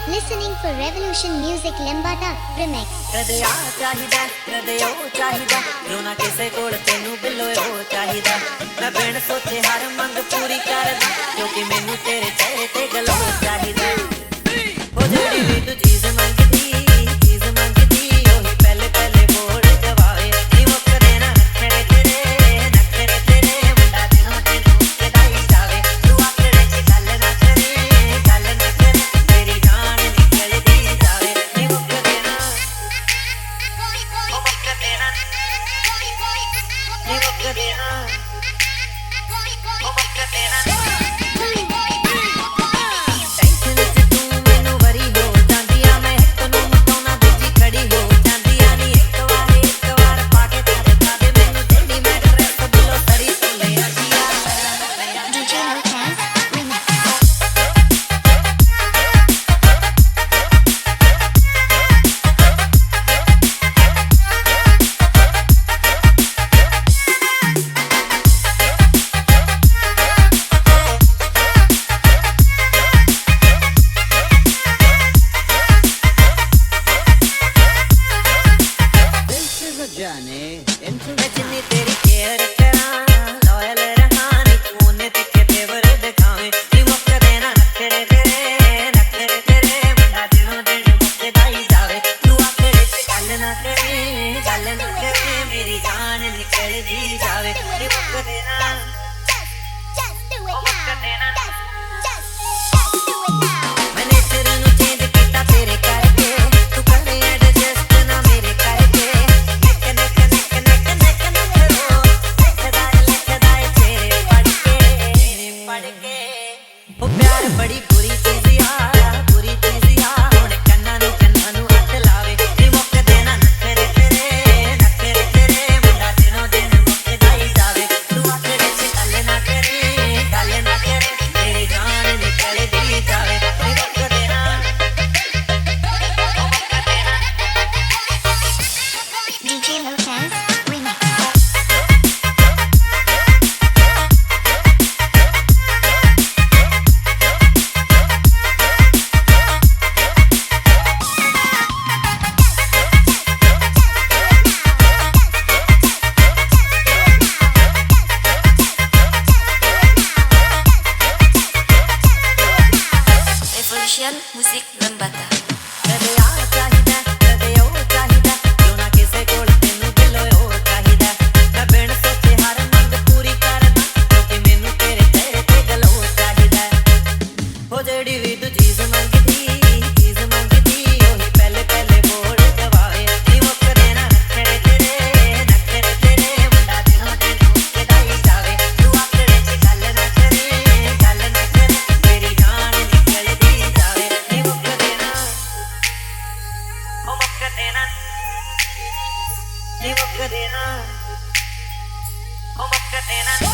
listening for Revolution Music Lambada Remix. ਕਦੇ ਆ ਚਾਹੀਦਾ ਕਦੇ ਉਹ ਚਾਹੀਦਾ ਜੋ ਨਾ ਕਿਸੇ ਕੋਲ ਤੈਨੂੰ ਬਿੱਲੋ ਉਹ ਚਾਹੀਦਾ ਮੈਂ ਬਿਨ ਸੋਚੇ ਹਰ ਮੰਗ ਪੂਰੀ ਕਰਦਾ ਕਿਉਂਕਿ ਮੈਨੂੰ ਤੇਰੇ ਚਿਹਰੇ ਤੇ ਗਲੋ ਚਾਹੀਦਾ ਉਹ ਜਿਹੜੀ ਵੀ ਤੂੰ ਚੀਜ਼ ਮੰਗਦੀ ਉਹੀ ਪਹਿਲੇ ਪਹਿਲੇ ਬੋਲ ਜਵਾਏ ਨੀ ਮੁੱਕਦੇ ਨਾ ਨਖਰੇ ਤੇਰੇ ਮੁੰਡਾ ਦਿਨੋਂ ਦਿਨ ਮੁੱਕਦਾ ਹੀ ਜਾਵੇ ਤੂੰ ਆਖੜੇ ਚ ਗੱਲ ਨਾ ਕਰੇ ਮੇਰੀ ਜਾਨ ਨਿਕਲਦੀ ਜਾਵੇ ਨੀ ਮੁੱਕਦੇ ਨਾ जितनी तेरी केयर करा लॉयल रहानी तूने दिखे तेवर दिखावे नी मुक्कदे ना नखरे तेरे मुंडा दिनों दिन मुक्कदा ही जावे तू आखड़े च गल ना करे मेरी जान निकलदी जावे नी मुक्कदे ना मैंने तेरे नू चेंज कीता तेरे करके तू करे एडजस्ट ना मेरे करके बड़ी बुरी चीज यार हुण कन्ना नू हथ लावे नी मुक्कदे ना नखरे तेरे मुंडा दिनों दिन मुक्कदा ही जावे तू आखड़े च गल ना करे मेरी जान निकलदी जावे नी मुक्कदे ना DJ Lopez Remix. Revolution Music Lambada. ਕਦੇ ਆ ਚਾਹੀਦਾ ਕਦੇ ਉਹ ਚਾਹੀਦਾ ਜੋ ਨਾ ਕਿਸੇ ਕੋਲ ਤੈਨੂੰ ਬਿੱਲੋ ਉਹ ਚਾਹੀਦਾ ਮੈਂ ਬਿਨ ਸੋਚੇ ਹਰ ਮੰਗ ਪੂਰੀ ਕਰਦਾ ਕਿਉਂਕਿ ਮੈਨੂੰ ਤੇਰੇ ਚਿਹਰੇ ਤੇ ਗਲੋ ਚਾਹੀਦਾ ਉਹ ਜਿਹੜੀ ਵੀ ਤੂੰ ਚੀਜ਼ ਮੰਗਦੀ ਉਹੀ ਪਹਿਲੇ ਪਹਿਲੇ ਬੋਲ ਜਵਾਏ ਨੀ ਮੁੱਕਦੇ ਨਾ ਨਖਰੇ ਤੇਰੇ ਮੁੰਡਾ ਦਿਨੋਂ ਦਿਨ ਮੁੱਕਦਾ ਹੀ ਜਾਵੇ ਤੂੰ ਆਖੜੇ ਚ ਗੱਲ ਨਾ ਕਰੇ ਮੇਰੀ ਜਾਨ ਨਿਕਲਦੀ ਜਾਵੇ ਨੀ ਮੁੱਕਦੇ ਨਾ ਨੀ ਮੁੱਕਦੇ ਨਾ